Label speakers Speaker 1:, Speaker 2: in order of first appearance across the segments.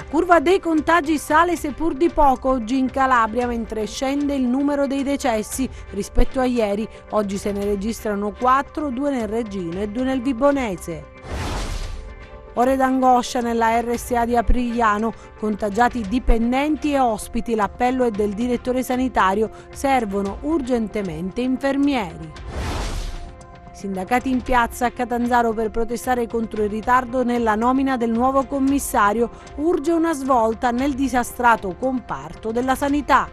Speaker 1: curva dei contagi sale seppur di poco oggi in Calabria, mentre scende il numero dei decessi rispetto a ieri. Oggi se ne registrano 4, 2 nel Reggino e 2 nel Vibonese. Ore d'angoscia nella RSA di Aprigliano, contagiati dipendenti e ospiti. L'appello è del direttore sanitario, servono urgentemente infermieri. Sindacati in piazza a Catanzaro per protestare contro il ritardo nella nomina del nuovo commissario. Urge una svolta nel disastrato comparto della sanità.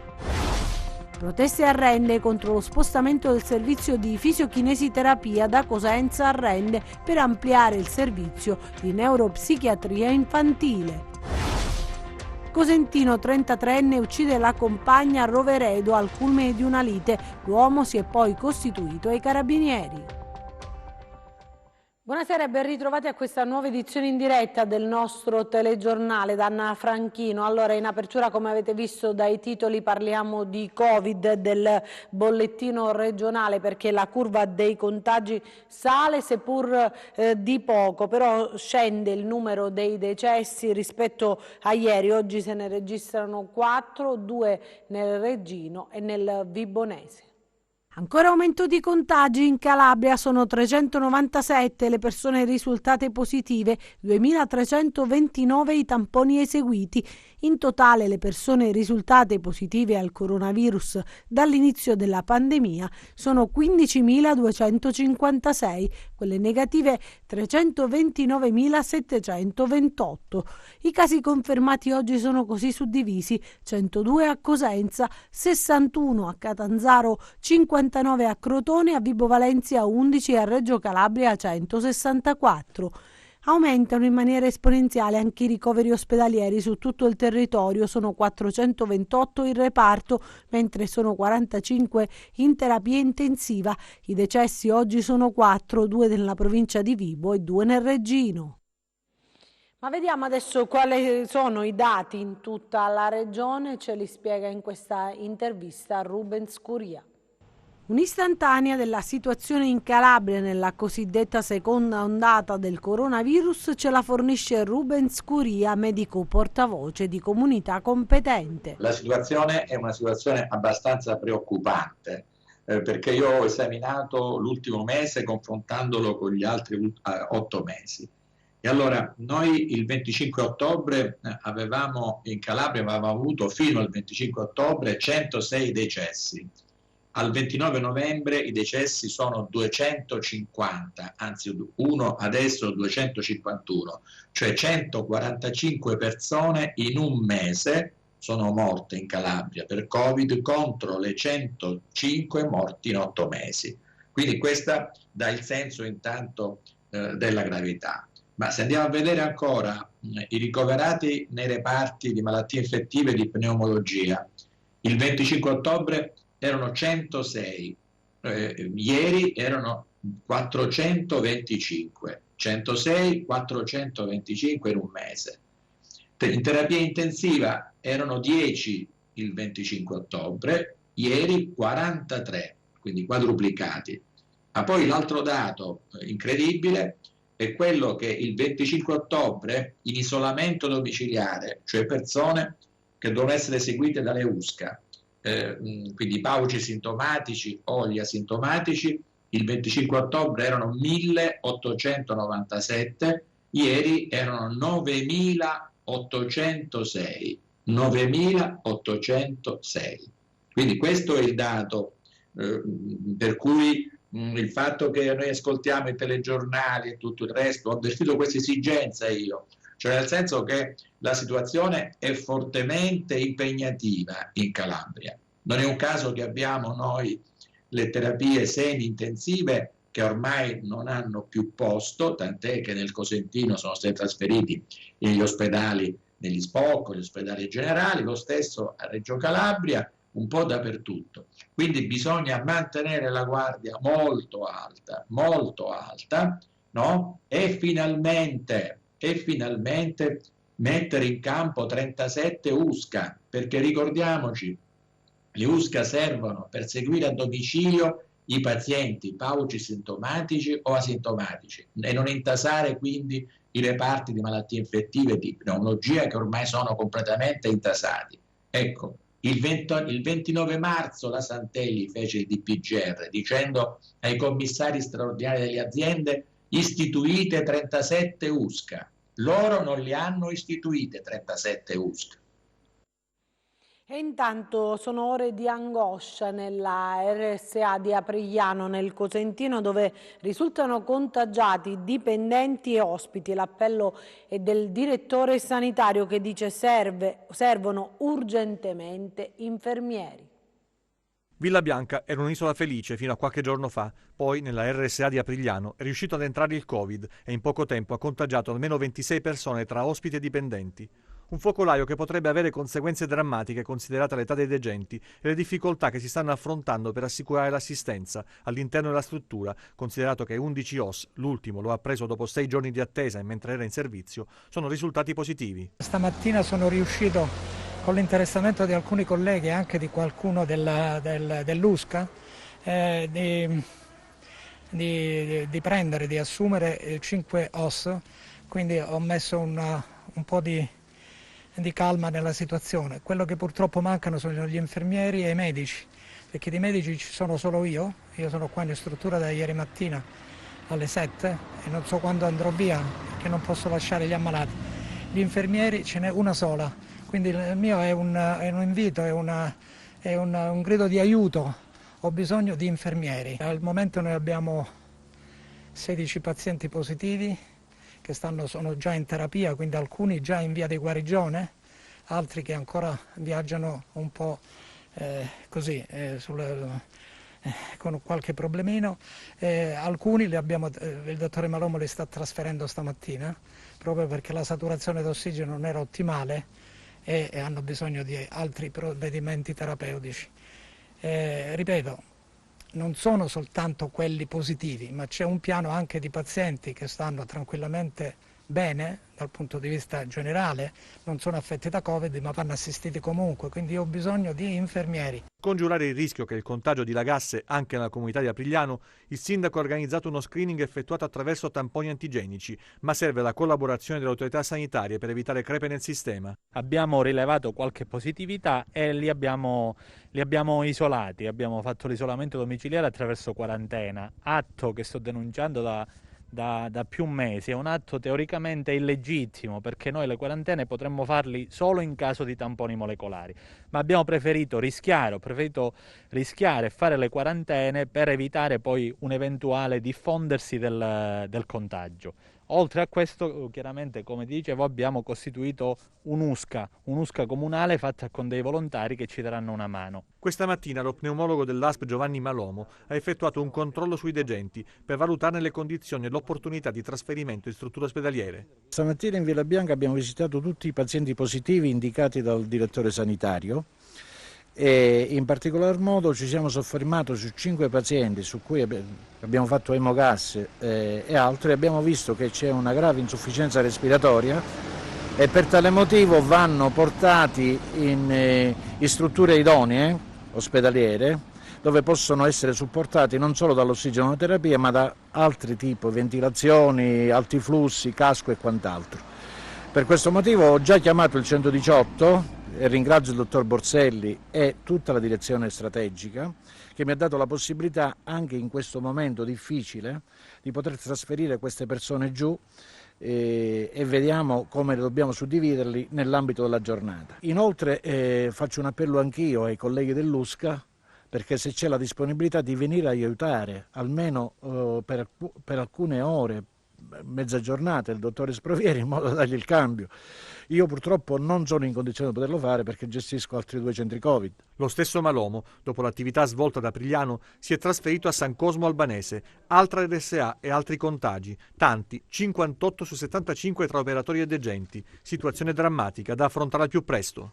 Speaker 1: Proteste a Rende contro lo spostamento del servizio di fisiochinesiterapia da Cosenza a Rende per ampliare il servizio di neuropsichiatria infantile. Cosentino, 33enne, uccide la compagna a Roveredo al culmine di una lite. L'uomo si è poi costituito ai carabinieri. Buonasera e ben ritrovati a questa nuova edizione in diretta del nostro telegiornale da Anna Franchino. Allora, in apertura, come avete visto dai titoli, parliamo di Covid, del bollettino regionale, perché la curva dei contagi sale seppur di poco, però scende il numero dei decessi rispetto a ieri. Oggi se ne registrano 4, 2 nel Reggino e nel Vibonese. Ancora aumento di contagi in Calabria, sono 397 le persone risultate positive, 2329 i tamponi eseguiti. In totale le persone risultate positive al coronavirus dall'inizio della pandemia sono 15.256, quelle negative 329.728. I casi confermati oggi sono così suddivisi: 102 a Cosenza, 61 a Catanzaro, 59 a Crotone, a Vibo Valentia 11 e a Reggio Calabria 164. Aumentano in maniera esponenziale anche i ricoveri ospedalieri su tutto il territorio, sono 428 in reparto, mentre sono 45 in terapia intensiva. I decessi oggi sono 4, 2 nella provincia di Vibo e 2 nel Reggino. Ma vediamo adesso quali sono i dati in tutta la regione, ce li spiega in questa intervista Rubens Curia. Un'istantanea della situazione in Calabria nella cosiddetta seconda ondata del coronavirus ce la fornisce Rubens Curia, medico portavoce di comunità competente.
Speaker 2: La situazione è una situazione abbastanza preoccupante perché io ho esaminato l'ultimo mese confrontandolo con gli altri 8 mesi. E allora noi il 25 ottobre avevamo in Calabria avuto fino al 25 ottobre 106 decessi. Al 29 novembre i decessi sono 250, anzi uno adesso 251, cioè 145 persone in un mese sono morte in Calabria per Covid contro le 105 morti in 8 mesi. Quindi questa dà il senso intanto della gravità. Ma se andiamo a vedere ancora i ricoverati nei reparti di malattie infettive e di pneumologia, il 25 ottobre erano 106, ieri erano 425, 106, 425 in un mese. In terapia intensiva erano 10 il 25 ottobre, ieri 43, quindi quadruplicati. Ma poi l'altro dato incredibile è quello che il 25 ottobre in isolamento domiciliare, cioè persone che devono essere seguite dalle USCA, quindi pauci sintomatici o gli asintomatici, il 25 ottobre erano 1897, ieri erano 9806. Quindi questo è il dato per cui il fatto che noi ascoltiamo i telegiornali e tutto il resto, ho avvertito questa esigenza io, cioè nel senso che la situazione è fortemente impegnativa in Calabria. Non è un caso che abbiamo noi le terapie semi-intensive che ormai non hanno più posto, tant'è che nel Cosentino sono stati trasferiti negli ospedali, negli SPOC, gli ospedali generali, lo stesso a Reggio Calabria, un po' dappertutto. Quindi bisogna mantenere la guardia molto alta, no? E finalmente mettere in campo 37 USCA, perché ricordiamoci, le USCA servono per seguire a domicilio i pazienti paucisintomatici o asintomatici e non intasare quindi i reparti di malattie infettive e di pneumologia che ormai sono completamente intasati. Ecco, il 29 marzo la Santelli fece il DPGR dicendo ai commissari straordinari delle aziende: istituite 37 USCA. Loro non li hanno istituite 37 USCA.
Speaker 1: E intanto sono ore di angoscia nella RSA di Aprigliano, nel Cosentino, dove risultano contagiati dipendenti e ospiti. L'appello è del direttore sanitario che dice servono urgentemente infermieri.
Speaker 3: Villa Bianca era un'isola felice fino a qualche giorno fa, poi nella RSA di Aprigliano è riuscito ad entrare il Covid e in poco tempo ha contagiato almeno 26 persone tra ospiti e dipendenti. Un focolaio che potrebbe avere conseguenze drammatiche considerata l'età dei degenti e le difficoltà che si stanno affrontando per assicurare l'assistenza all'interno della struttura, considerato che 11 OS, l'ultimo lo ha preso dopo 6 giorni di attesa e mentre era in servizio, sono risultati positivi.
Speaker 4: Stamattina sono riuscito, con l'interessamento di alcuni colleghi e anche di qualcuno dell'USCA, di prendere, di assumere 5 OS, quindi ho messo un po' di calma nella situazione. Quello che purtroppo mancano sono gli infermieri e i medici, perché di medici ci sono solo io sono qua in struttura da ieri mattina alle 7 e non so quando andrò via perché non posso lasciare gli ammalati. Gli infermieri ce n'è una sola, quindi il mio è un invito, è un grido di aiuto, ho bisogno di infermieri. Al momento noi abbiamo 16 pazienti positivi che sono già in terapia, quindi alcuni già in via di guarigione, altri che ancora viaggiano un po' con qualche problemino. Alcuni il dottore Malomo li sta trasferendo stamattina, proprio perché la saturazione d'ossigeno non era ottimale e hanno bisogno di altri provvedimenti terapeutici. Ripeto, non sono soltanto quelli positivi, ma c'è un piano anche di pazienti che stanno tranquillamente bene dal punto di vista generale, non sono affetti da Covid ma vanno assistiti comunque, quindi io ho bisogno di infermieri.
Speaker 3: Congiurare il rischio che il contagio dilagasse anche nella comunità di Aprigliano, il sindaco ha organizzato uno screening effettuato attraverso tamponi antigenici, ma serve la collaborazione delle autorità sanitarie per evitare crepe nel sistema.
Speaker 5: Abbiamo rilevato qualche positività e li abbiamo isolati, abbiamo fatto l'isolamento domiciliare attraverso quarantena, atto che sto denunciando da più mesi. È un atto teoricamente illegittimo perché noi le quarantene potremmo farli solo in caso di tamponi molecolari, ma abbiamo preferito rischiare e fare le quarantene per evitare poi un eventuale diffondersi del contagio. Oltre a questo, chiaramente, come dicevo, abbiamo costituito un'USCA comunale fatta con dei volontari che ci daranno una mano.
Speaker 3: Questa mattina lo pneumologo dell'ASP Giovanni Malomo ha effettuato un controllo sui degenti per valutarne le condizioni e l'opportunità di trasferimento in strutture ospedaliere.
Speaker 6: Stamattina in Villa Bianca abbiamo visitato tutti i pazienti positivi indicati dal direttore sanitario e in particolar modo ci siamo soffermati su 5 pazienti su cui abbiamo fatto emogas e altri. Abbiamo visto che c'è una grave insufficienza respiratoria e per tale motivo vanno portati in strutture idonee ospedaliere dove possono essere supportati non solo dall'ossigenoterapia ma da altri tipi, ventilazioni, alti flussi, casco e quant'altro. Per questo motivo ho già chiamato il 118 e ringrazio il dottor Borselli e tutta la direzione strategica che mi ha dato la possibilità anche in questo momento difficile di poter trasferire queste persone giù e vediamo come dobbiamo suddividerli nell'ambito della giornata. Inoltre faccio un appello anch'io ai colleghi dell'USCA perché se c'è la disponibilità di venire a aiutare almeno per alcune ore, mezza giornata, il dottore Sprovieri in modo da dargli il cambio. Io purtroppo non sono in condizione di poterlo fare perché gestisco altri 2 centri Covid.
Speaker 3: Lo stesso Malomo, dopo l'attività svolta da Aprigliano, si è trasferito a San Cosmo Albanese, altra RSA e altri contagi, tanti, 58 su 75 tra operatori e degenti, situazione drammatica da affrontare al più presto.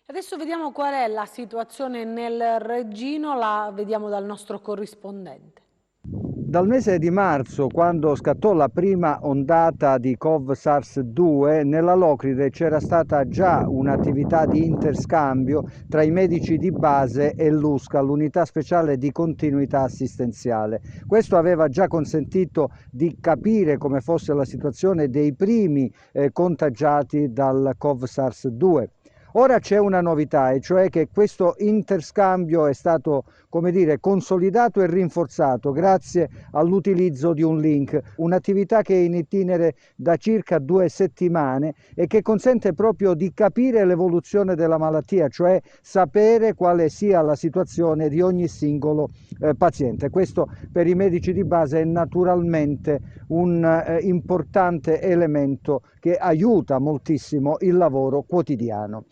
Speaker 1: Adesso vediamo qual è la situazione nel Reggino, la vediamo dal nostro corrispondente.
Speaker 7: Dal mese di marzo, quando scattò la prima ondata di Cov-SARS-2, nella Locride c'era stata già un'attività di interscambio tra i medici di base e l'USCA, l'unità speciale di continuità assistenziale. Questo aveva già consentito di capire come fosse la situazione dei primi contagiati dal Cov-SARS-2. Ora c'è una novità, e cioè che questo interscambio è stato, come dire, consolidato e rinforzato grazie all'utilizzo di un link, un'attività che è in itinere da circa 2 settimane e che consente proprio di capire l'evoluzione della malattia, cioè sapere quale sia la situazione di ogni singolo paziente. Questo per i medici di base è naturalmente un importante elemento che aiuta moltissimo il lavoro quotidiano.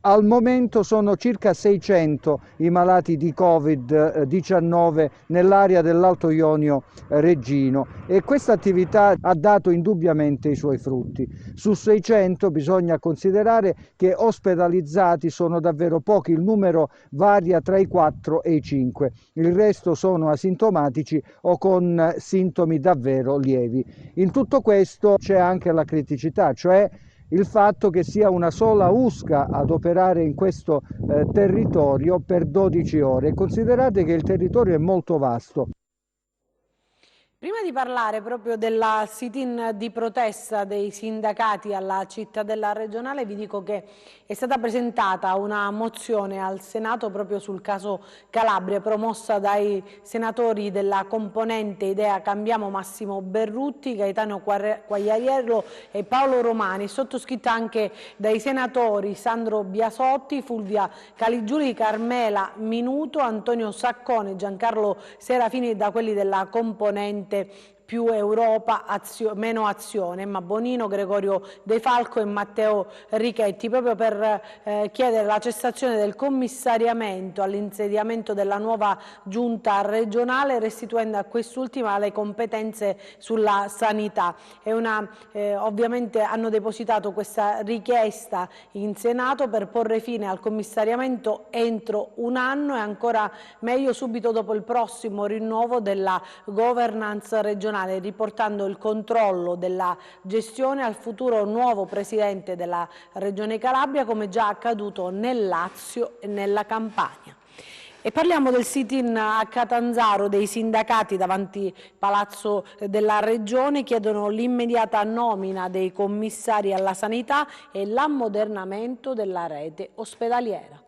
Speaker 7: Al momento sono circa 600 i malati di Covid-19 nell'area dell'Alto Ionio reggino e questa attività ha dato indubbiamente i suoi frutti. Su 600 bisogna considerare che ospedalizzati sono davvero pochi, il numero varia tra i 4 e i 5, il resto sono asintomatici o con sintomi davvero lievi. In tutto questo c'è anche la criticità, cioè il fatto che sia una sola USCA ad operare in questo territorio per 12 ore. Considerate che il territorio è molto vasto.
Speaker 1: Prima di parlare proprio della sit-in di protesta dei sindacati alla cittadella regionale, vi dico che è stata presentata una mozione al Senato proprio sul caso Calabria, promossa dai senatori della componente Idea Cambiamo Massimo Berrutti, Gaetano Quagliariello e Paolo Romani, sottoscritta anche dai senatori Sandro Biasotti, Fulvia Caligiuri, Carmela Minuto, Antonio Saccone, Giancarlo Serafini, da quelli della componente Più Europa, Meno Azione, Emma Bonino, Gregorio De Falco e Matteo Richetti, proprio per chiedere la cessazione del commissariamento all'insediamento della nuova giunta regionale, restituendo a quest'ultima le competenze sulla sanità. Ovviamente hanno depositato questa richiesta in Senato per porre fine al commissariamento entro un anno e ancora meglio subito dopo il prossimo rinnovo della governance regionale, riportando il controllo della gestione al futuro nuovo presidente della Regione Calabria, come già accaduto nel Lazio e nella Campania. E parliamo del sit-in a Catanzaro dei sindacati davanti Palazzo della Regione, chiedono l'immediata nomina dei commissari alla sanità e l'ammodernamento della rete ospedaliera.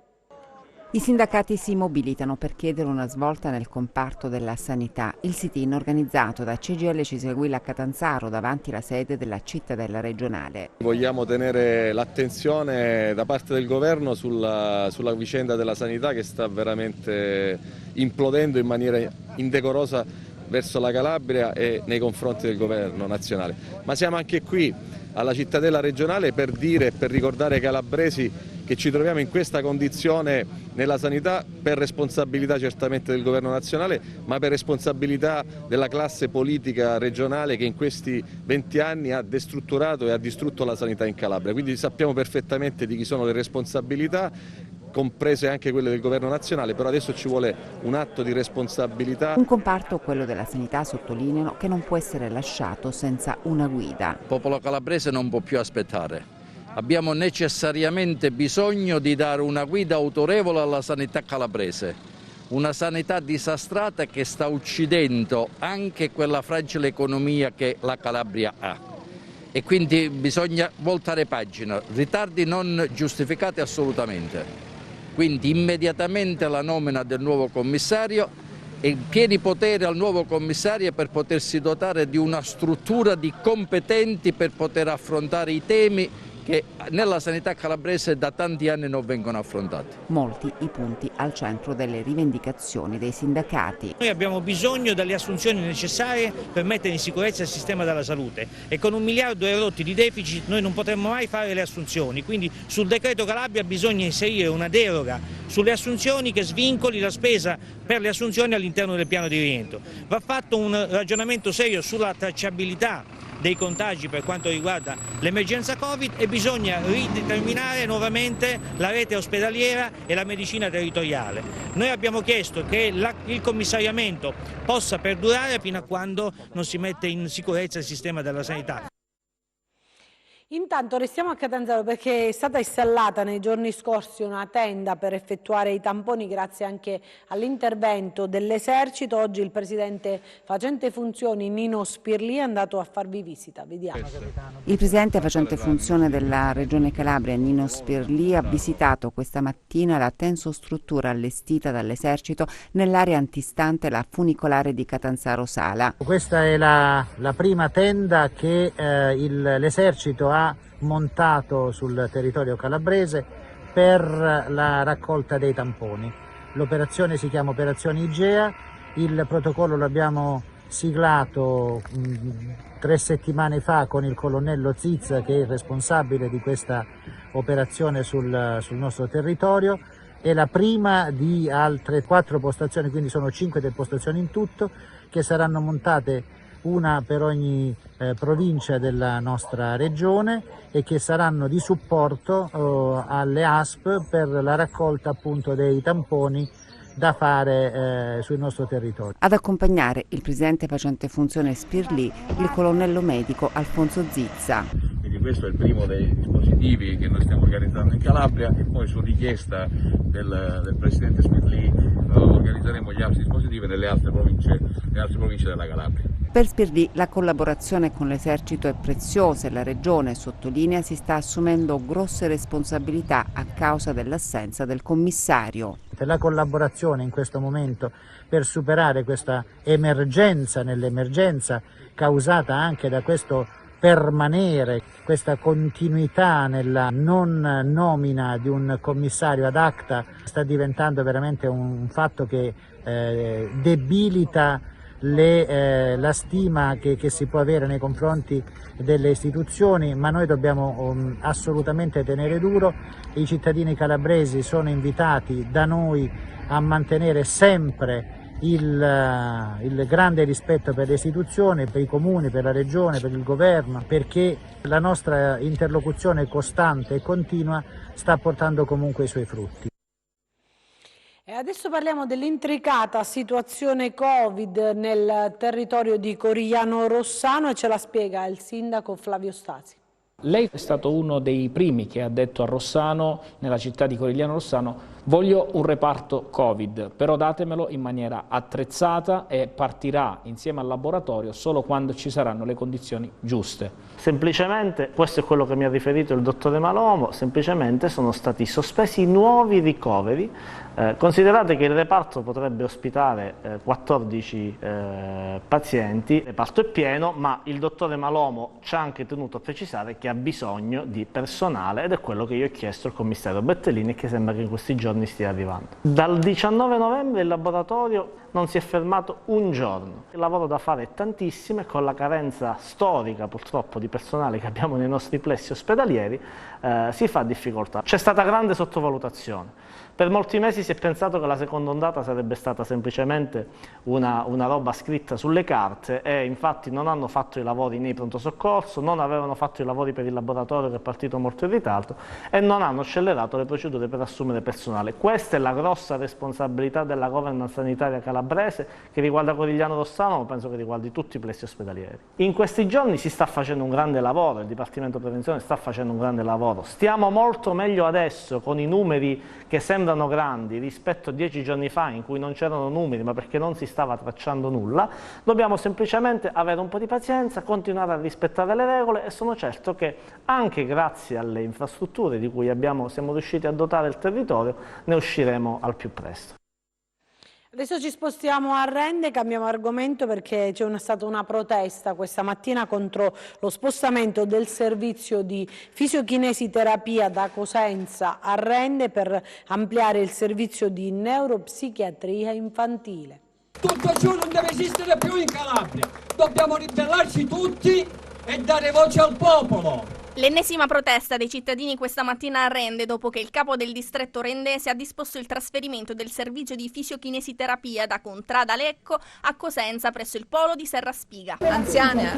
Speaker 8: I sindacati si mobilitano per chiedere una svolta nel comparto della sanità. Il sit-in organizzato da CGIL Cisleguilla a Catanzaro davanti alla sede della cittadella regionale.
Speaker 9: Vogliamo tenere l'attenzione da parte del governo sulla vicenda della sanità che sta veramente implodendo in maniera indecorosa verso la Calabria e nei confronti del governo nazionale. Ma siamo anche qui alla cittadella regionale per dire e per ricordare ai calabresi che ci troviamo in questa condizione nella sanità per responsabilità certamente del governo nazionale, ma per responsabilità della classe politica regionale che in questi 20 anni ha destrutturato e ha distrutto la sanità in Calabria. Quindi sappiamo perfettamente di chi sono le responsabilità, comprese anche quelle del governo nazionale, però adesso ci vuole un atto di responsabilità.
Speaker 8: Un comparto, quello della sanità, sottolineano, che non può essere lasciato senza una guida.
Speaker 10: Il popolo calabrese non può più aspettare. Abbiamo necessariamente bisogno di dare una guida autorevole alla sanità calabrese, una sanità disastrata che sta uccidendo anche quella fragile economia che la Calabria ha. E quindi bisogna voltare pagina, ritardi non giustificati assolutamente. Quindi immediatamente la nomina del nuovo commissario e pieni poteri al nuovo commissario per potersi dotare di una struttura di competenti per poter affrontare i temi che nella sanità calabrese da tanti anni non vengono affrontati.
Speaker 8: Molti i punti al centro delle rivendicazioni dei sindacati.
Speaker 11: Noi abbiamo bisogno delle assunzioni necessarie per mettere in sicurezza il sistema della salute e con 1,5 miliardi di deficit noi non potremmo mai fare le assunzioni, quindi sul decreto Calabria bisogna inserire una deroga sulle assunzioni che svincoli la spesa per le assunzioni all'interno del piano di rientro. Va fatto un ragionamento serio sulla tracciabilità dei contagi per quanto riguarda l'emergenza Covid e bisogna rideterminare nuovamente la rete ospedaliera e la medicina territoriale. Noi abbiamo chiesto che il commissariamento possa perdurare fino a quando non si mette in sicurezza il sistema della sanità.
Speaker 1: Intanto restiamo a Catanzaro perché è stata installata nei giorni scorsi una tenda per effettuare i tamponi grazie anche all'intervento dell'Esercito. Oggi il presidente facente funzioni Nino Spirlì è andato a farvi visita. Vediamo.
Speaker 8: Il presidente facente funzione della Regione Calabria Nino Spirlì ha visitato questa mattina la tensostruttura allestita dall'Esercito nell'area antistante la funicolare di Catanzaro Sala.
Speaker 6: Questa è la prima tenda che l'Esercito ha montato sul territorio calabrese per la raccolta dei tamponi. L'operazione si chiama Operazione Igea, il protocollo l'abbiamo siglato 3 settimane fa con il colonnello Zizza, che è il responsabile di questa operazione sul nostro territorio. È la prima di altre 4 postazioni, quindi sono 5 delle postazioni in tutto, che saranno montate una per ogni provincia della nostra regione e che saranno di supporto alle ASP per la raccolta appunto dei tamponi da fare sul nostro territorio.
Speaker 8: Ad accompagnare il presidente facente funzione Spirlì il colonnello medico Alfonso Zizza.
Speaker 12: Quindi questo è il primo dei dispositivi che noi stiamo organizzando in Calabria e poi su richiesta del presidente Spirlì organizzeremo gli altri dispositivi nelle altre province della Calabria.
Speaker 8: Per Spirlì la collaborazione con l'Esercito è preziosa e la Regione, sottolinea, si sta assumendo grosse responsabilità a causa dell'assenza del commissario.
Speaker 6: La collaborazione in questo momento per superare questa emergenza nell'emergenza causata anche da questo permanere, questa continuità nella non nomina di un commissario ad acta sta diventando veramente un fatto che debilita la stima che si può avere nei confronti delle istituzioni, ma noi dobbiamo assolutamente tenere duro. I cittadini calabresi sono invitati da noi a mantenere sempre il grande rispetto per le istituzioni, per i comuni, per la regione, per il governo, perché la nostra interlocuzione costante e continua sta portando comunque i suoi frutti.
Speaker 1: E adesso parliamo dell'intricata situazione Covid nel territorio di Corigliano Rossano e ce la spiega il sindaco Flavio Stasi.
Speaker 13: Lei è stato uno dei primi che ha detto a Rossano, nella città di Corigliano Rossano, voglio un reparto Covid, però datemelo in maniera attrezzata e partirà insieme al laboratorio solo quando ci saranno le condizioni giuste.
Speaker 14: Semplicemente, questo è quello che mi ha riferito il dottore Malomo, semplicemente sono stati sospesi nuovi ricoveri. Considerate che il reparto potrebbe ospitare 14 pazienti, il reparto è pieno, ma il dottore Malomo ci ha anche tenuto a precisare che ha bisogno di personale ed è quello che io ho chiesto al commissario Bettellini e che sembra che in questi giorni stia arrivando. Dal 19 novembre il laboratorio non si è fermato un giorno. Il lavoro da fare è tantissimo e con la carenza storica purtroppo di personale che abbiamo nei nostri plessi ospedalieri si fa difficoltà. C'è stata grande sottovalutazione. Per molti mesi si è pensato che la seconda ondata sarebbe stata semplicemente una roba scritta sulle carte e infatti non hanno fatto i lavori nei pronto soccorso, non avevano fatto i lavori per il laboratorio che è partito molto in ritardo e non hanno accelerato le procedure per assumere personale. Questa è la grossa responsabilità della governance sanitaria calabrese che riguarda Corigliano Rossano, ma penso che riguardi tutti i plessi ospedalieri. In questi giorni si sta facendo un grande lavoro, il Dipartimento Prevenzione sta facendo un grande lavoro, stiamo molto meglio adesso con i numeri che sembrano grandi rispetto a 10 giorni fa in cui non c'erano numeri ma perché non si stava tracciando nulla. Dobbiamo semplicemente avere un po' di pazienza, continuare a rispettare le regole e sono certo che anche grazie alle infrastrutture di cui siamo riusciti a dotare il territorio ne usciremo al più presto.
Speaker 1: Adesso ci spostiamo a Rende, cambiamo argomento perché c'è stata una protesta questa mattina contro lo spostamento del servizio di fisiochinesiterapia da Cosenza a Rende per ampliare il servizio di neuropsichiatria infantile.
Speaker 15: Tutto ciò non deve esistere più in Calabria, dobbiamo ribellarci tutti e dare voce al popolo.
Speaker 16: L'ennesima protesta dei cittadini questa mattina a Rende dopo che il capo del distretto rendese ha disposto il trasferimento del servizio di fisiochinesiterapia da Contrada Lecco a Cosenza presso il polo di Serraspiga.
Speaker 17: Anziane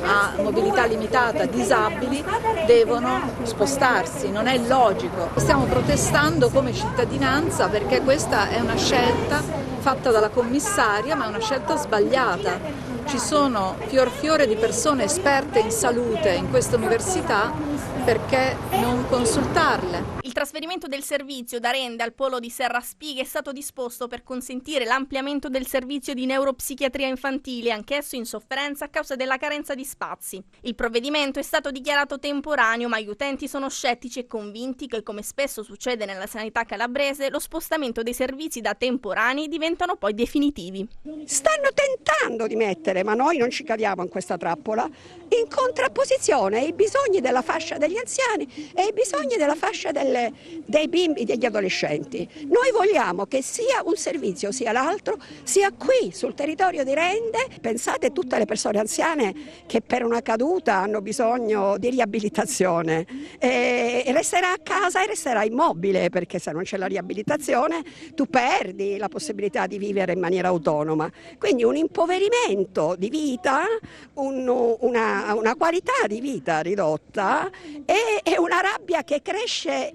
Speaker 17: a mobilità limitata, disabili, devono spostarsi, non è logico. Stiamo protestando come cittadinanza perché questa è una scelta fatta dalla commissaria, ma è una scelta sbagliata. Ci sono fior di persone esperte in salute in questa università, perché non consultarle?
Speaker 16: Il trasferimento del servizio da Rende al polo di Serraspiga è stato disposto per consentire l'ampliamento del servizio di neuropsichiatria infantile, anch'esso in sofferenza a causa della carenza di spazi. Il provvedimento è stato dichiarato temporaneo, ma gli utenti sono scettici e convinti che, come spesso succede nella sanità calabrese, lo spostamento dei servizi da temporanei diventano poi definitivi.
Speaker 18: Stanno tentando di mettere, ma noi non ci cadiamo in questa trappola, in contrapposizione i bisogni della fascia degli anziani e i bisogni della fascia dei bimbi, degli adolescenti. Noi vogliamo che sia un servizio sia l'altro, sia qui sul territorio di Rende. Pensate a tutte le persone anziane che per una caduta hanno bisogno di riabilitazione e resterà a casa e resterà immobile, perché se non c'è la riabilitazione tu perdi la possibilità di vivere in maniera autonoma. Quindi un impoverimento di vita, una qualità di vita ridotta e una rabbia che cresce,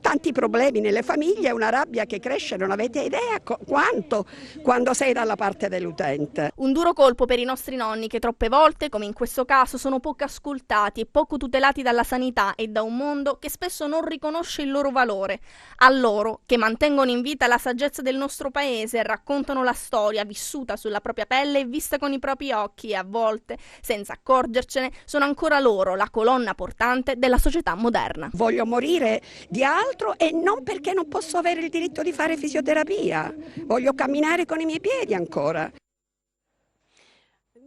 Speaker 18: tanti problemi nelle famiglie, una rabbia che cresce, non avete idea quanto, quando sei dalla parte dell'utente.
Speaker 16: Un duro colpo per i nostri nonni che troppe volte, come in questo caso, sono poco ascoltati e poco tutelati dalla sanità e da un mondo che spesso non riconosce il loro valore. A loro, che mantengono in vita la saggezza del nostro paese e raccontano la storia vissuta sulla propria pelle e vista con i propri occhi e a volte, senza accorgercene, sono ancora loro la colonna portante della società moderna.
Speaker 18: Voglio morire di altro e non perché non posso avere il diritto di fare fisioterapia. Voglio camminare con i miei piedi ancora.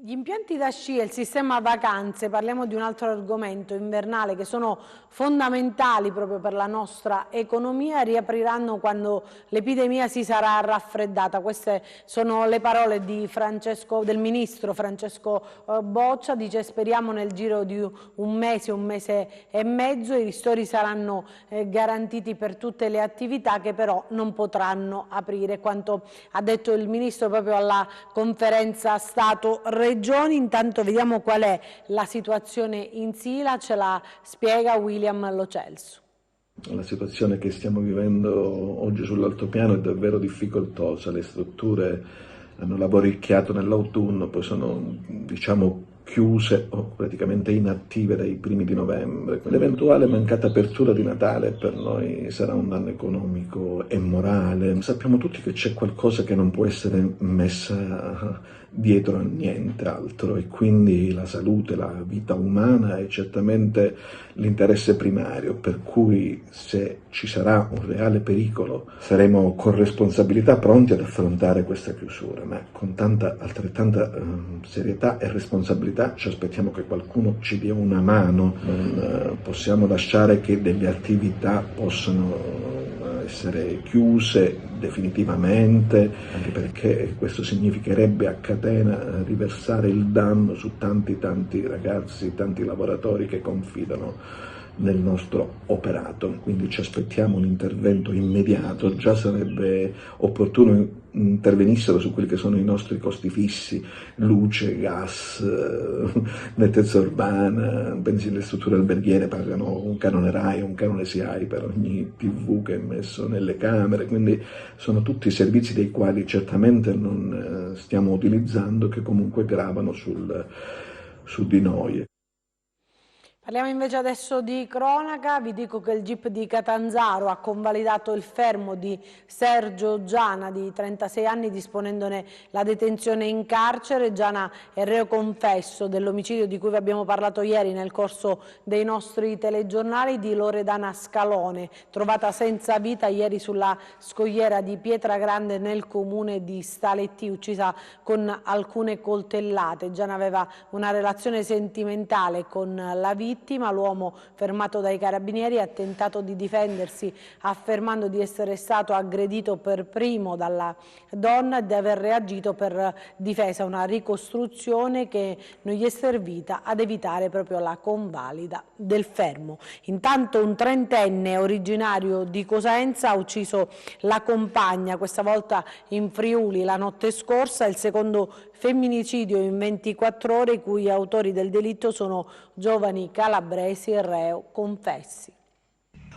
Speaker 1: Gli impianti da sci e il sistema vacanze, parliamo di un altro argomento invernale, che sono fondamentali proprio per la nostra economia, riapriranno quando l'epidemia si sarà raffreddata. Queste sono le parole del ministro Francesco Boccia. Dice: speriamo nel giro di un mese e mezzo i ristori saranno garantiti per tutte le attività che però non potranno aprire. Quanto ha detto il ministro proprio alla conferenza Stato-Regioni. Intanto vediamo qual è la situazione in Sila, ce la spiega William Lo Celso.
Speaker 19: La situazione che stiamo vivendo oggi sull'altopiano è davvero difficoltosa, le strutture hanno lavoricchiato nell'autunno, poi sono chiuse o praticamente inattive dai primi di novembre. L'eventuale mancata apertura di Natale per noi sarà un danno economico e morale. Sappiamo tutti che c'è qualcosa che non può essere messa dietro a niente altro e quindi la salute, la vita umana è certamente l'interesse primario, per cui se ci sarà un reale pericolo saremo con responsabilità pronti ad affrontare questa chiusura, ma con altrettanta serietà e responsabilità ci aspettiamo che qualcuno ci dia una mano. Non possiamo lasciare che delle attività possano essere chiuse definitivamente, anche perché questo significherebbe a catena riversare il danno su tanti ragazzi, tanti lavoratori che confidano nel nostro operato. Quindi ci aspettiamo un intervento immediato. Già sarebbe opportuno intervenissero su quelli che sono i nostri costi fissi, luce, gas, nettezza urbana, pensi le strutture alberghiere pagano un canone RAI, un canone SIAE per ogni TV che è messo nelle camere, quindi sono tutti servizi dei quali certamente non stiamo utilizzando, che comunque gravano su di noi.
Speaker 1: Parliamo invece adesso di cronaca. Vi dico che il GIP di Catanzaro ha convalidato il fermo di Sergio Giana di 36 anni disponendone la detenzione in carcere. Giana è reo confesso dell'omicidio di cui vi abbiamo parlato ieri nel corso dei nostri telegiornali di Loredana Scalone, trovata senza vita ieri sulla scogliera di Pietragrande nel comune di Staletti, uccisa con alcune coltellate. Giana aveva una relazione sentimentale con la vittima vittima. L'uomo, fermato dai carabinieri, ha tentato di difendersi affermando di essere stato aggredito per primo dalla donna e di aver reagito per difesa, una ricostruzione che non gli è servita ad evitare proprio la convalida del fermo. Intanto un trentenne originario di Cosenza ha ucciso la compagna, questa volta in Friuli la notte scorsa, il secondo femminicidio in 24 ore, i cui autori del delitto sono giovani calabresi e reo confessi.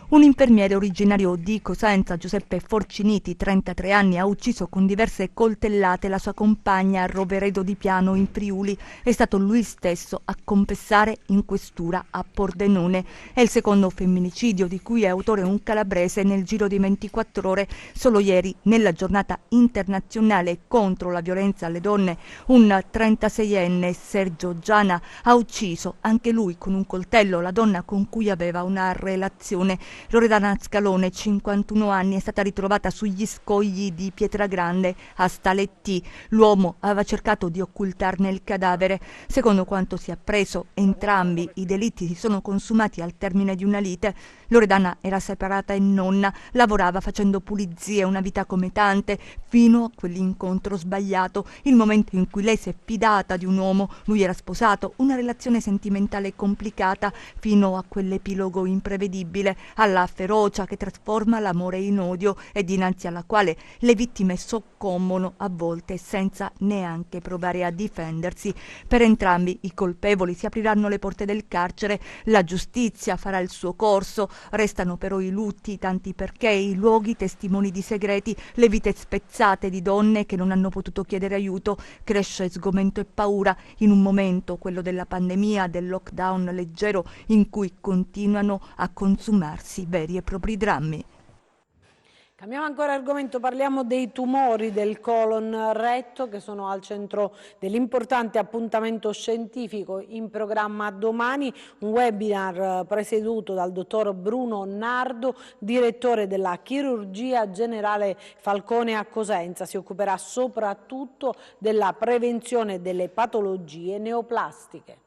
Speaker 20: Un infermiere originario di Cosenza, Giuseppe Forciniti, 33 anni, ha ucciso con diverse coltellate la sua compagna a Roveredo di Piano in Friuli. È stato lui stesso a confessare in questura a Pordenone. È il secondo femminicidio di cui è autore un calabrese nel giro di 24 ore. Solo ieri, nella giornata internazionale contro la violenza alle donne, un 36enne, Sergio Giana, ha ucciso anche lui con un coltello la donna con cui aveva una relazione. Loredana Scalone, 51 anni, è stata ritrovata sugli scogli di Pietragrande a Staletti. L'uomo aveva cercato di occultarne il cadavere. Secondo quanto si è appreso, entrambi i delitti si sono consumati al termine di una lite. Loredana era separata e nonna, lavorava facendo pulizie, una vita come tante, fino a quell'incontro sbagliato, il momento in cui lei si è fidata di un uomo. Lui era sposato, una relazione sentimentale complicata, fino a quell'epilogo imprevedibile, alla ferocia che trasforma l'amore in odio e dinanzi alla quale le vittime soccombono a volte senza neanche provare a difendersi. Per entrambi i colpevoli si apriranno le porte del carcere, la giustizia farà il suo corso, restano però i lutti, tanti perché, i luoghi testimoni di segreti, le vite spezzate di donne che non hanno potuto chiedere aiuto. Cresce sgomento e paura in un momento, quello della pandemia, del lockdown leggero, in cui continuano a consumarsi veri e propri drammi.
Speaker 1: Cambiamo ancora argomento, parliamo dei tumori del colon retto che sono al centro dell'importante appuntamento scientifico in programma domani, un webinar presieduto dal dottor Bruno Nardo, direttore della chirurgia generale Falcone a Cosenza. Si occuperà soprattutto della prevenzione delle patologie neoplastiche.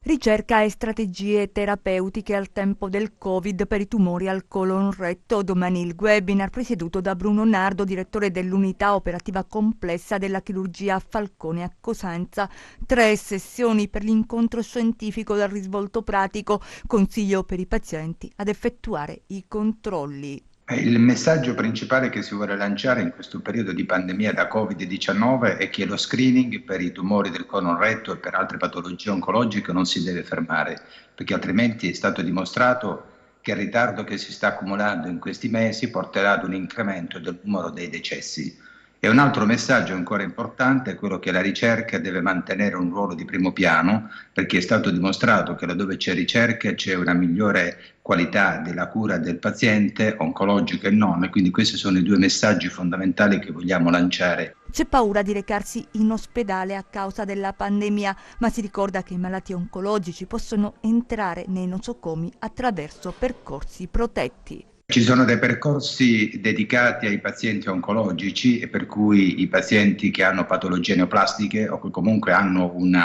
Speaker 20: Ricerca e strategie terapeutiche al tempo del Covid per i tumori al colon retto. Domani il webinar presieduto da Bruno Nardo, direttore dell'unità operativa complessa della chirurgia Falcone a Cosenza. 3 sessioni per l'incontro scientifico dal risvolto pratico, consiglio per i pazienti ad effettuare i controlli.
Speaker 21: Il messaggio principale che si vuole lanciare in questo periodo di pandemia da Covid-19 è che lo screening per i tumori del colon retto e per altre patologie oncologiche non si deve fermare, perché altrimenti è stato dimostrato che il ritardo che si sta accumulando in questi mesi porterà ad un incremento del numero dei decessi. E un altro messaggio ancora importante è quello che la ricerca deve mantenere un ruolo di primo piano, perché è stato dimostrato che laddove c'è ricerca c'è una migliore qualità della cura del paziente, oncologica e non, e quindi questi sono i 2 messaggi fondamentali che vogliamo lanciare.
Speaker 20: C'è paura di recarsi in ospedale a causa della pandemia, ma si ricorda che i malati oncologici possono entrare nei nosocomi attraverso percorsi protetti.
Speaker 21: Ci sono dei percorsi dedicati ai pazienti oncologici e per cui i pazienti che hanno patologie neoplastiche o che comunque hanno un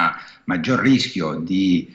Speaker 21: maggior rischio di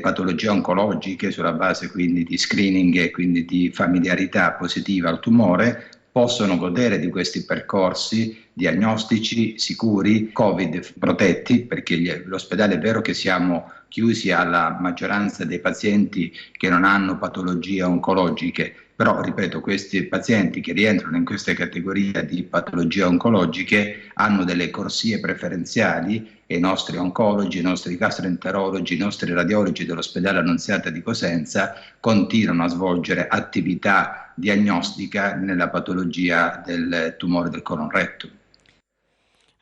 Speaker 21: patologie oncologiche sulla base quindi di screening e quindi di familiarità positiva al tumore possono godere di questi percorsi diagnostici sicuri, Covid protetti, perché l'ospedale è vero che siamo chiusi alla maggioranza dei pazienti che non hanno patologie oncologiche, però ripeto, questi pazienti che rientrano in queste categorie di patologie oncologiche hanno delle corsie preferenziali e i nostri oncologi, i nostri gastroenterologi, i nostri radiologi dell'ospedale Annunziata di Cosenza continuano a svolgere attività diagnostica nella patologia del tumore del colon retto.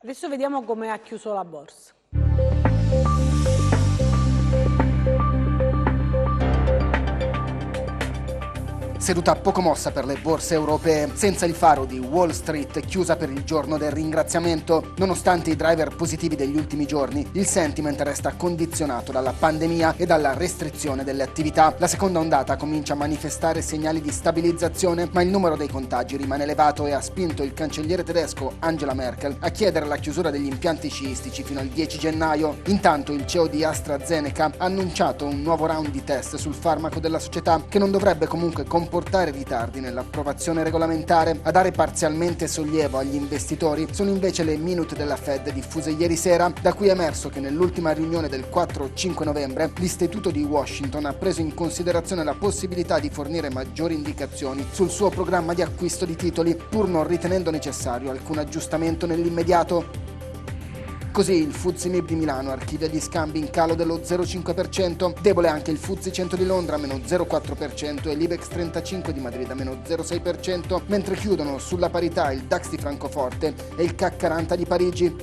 Speaker 1: Adesso vediamo come ha chiuso la borsa.
Speaker 2: seduta poco mossa per le borse europee, senza il faro di Wall Street chiusa per il giorno del ringraziamento. Nonostante i driver positivi degli ultimi giorni, il sentiment resta condizionato dalla pandemia e dalla restrizione delle attività. La seconda ondata comincia a manifestare segnali di stabilizzazione, ma il numero dei contagi rimane elevato e ha spinto il cancelliere tedesco Angela Merkel a chiedere la chiusura degli impianti sciistici fino al 10 gennaio. Intanto il CEO di AstraZeneca ha annunciato un nuovo round di test sul farmaco della società, che non dovrebbe comunque comportare ritardi nell'approvazione regolamentare. A dare parzialmente sollievo agli investitori sono invece le minute della Fed diffuse ieri sera, da cui è emerso che nell'ultima riunione del 4-5 novembre l'istituto di Washington ha preso in considerazione la possibilità di fornire maggiori indicazioni sul suo programma di acquisto di titoli, pur non ritenendo necessario alcun aggiustamento nell'immediato. Così il FTSE MIB di Milano archivia gli scambi in calo dello 0,5%, debole anche il FTSE 100 di Londra meno 0,4% e l'Ibex 35 di Madrid a meno 0,6%, mentre chiudono sulla parità il DAX di Francoforte e il CAC 40 di Parigi.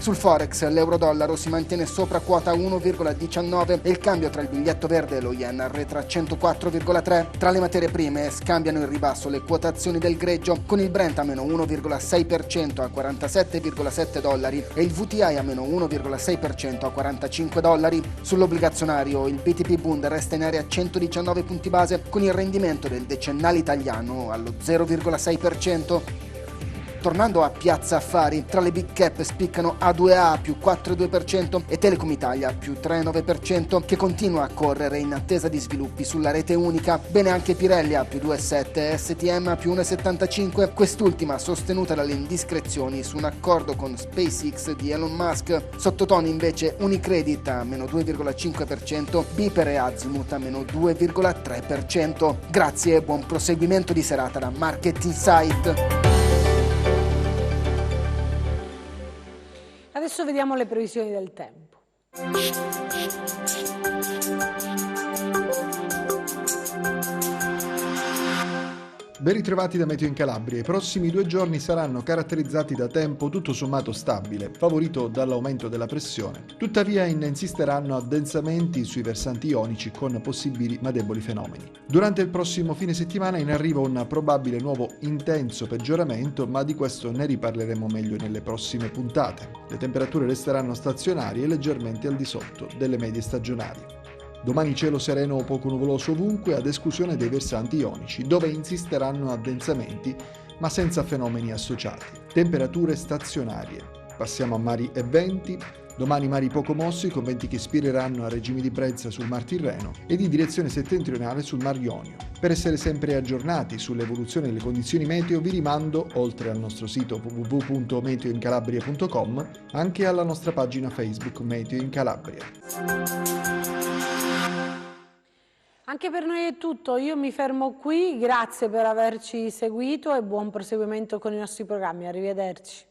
Speaker 2: Sul Forex l'euro-dollaro si mantiene sopra quota 1,19 e il cambio tra il biglietto verde e lo yen arretra 104,3. Tra le materie prime scambiano in ribasso le quotazioni del greggio, con il Brent a meno 1,6% a $47,7 e il VTI a meno 1,6% a $45. Sull'obbligazionario il BTP Bund resta in area 119 punti base, con il rendimento del decennale italiano allo 0,6%. Tornando a Piazza Affari, tra le big cap spiccano A2A più 4,2% e Telecom Italia più 3,9%, che continua a correre in attesa di sviluppi sulla rete unica. Bene anche Pirelli a più 2,7% e STM a più 1,75%, quest'ultima sostenuta dalle indiscrezioni su un accordo con SpaceX di Elon Musk. Sottotono invece Unicredit a meno 2,5%, Biper e Azimut a meno 2,3%. Grazie e buon proseguimento di serata da Market Insight.
Speaker 1: Adesso vediamo le previsioni del tempo.
Speaker 22: Ben ritrovati da Meteo in Calabria. I prossimi 2 giorni saranno caratterizzati da tempo tutto sommato stabile, favorito dall'aumento della pressione. Tuttavia insisteranno addensamenti sui versanti ionici con possibili ma deboli fenomeni. Durante il prossimo fine settimana in arrivo un probabile nuovo intenso peggioramento, ma di questo ne riparleremo meglio nelle prossime puntate. Le temperature resteranno stazionarie e leggermente al di sotto delle medie stagionali. Domani cielo sereno o poco nuvoloso ovunque, ad esclusione dei versanti ionici, dove insisteranno addensamenti, ma senza fenomeni associati. Temperature stazionarie. Passiamo a mari e venti. Domani mari poco mossi, con venti che ispireranno a regimi di brezza sul Mar Tirreno e di direzione settentrionale sul Mar Ionio. Per essere sempre aggiornati sull'evoluzione delle condizioni meteo, vi rimando, oltre al nostro sito www.meteoincalabria.com, anche alla nostra pagina Facebook Meteo in Calabria.
Speaker 1: Anche per noi è tutto, io mi fermo qui, grazie per averci seguito e buon proseguimento con i nostri programmi, arrivederci.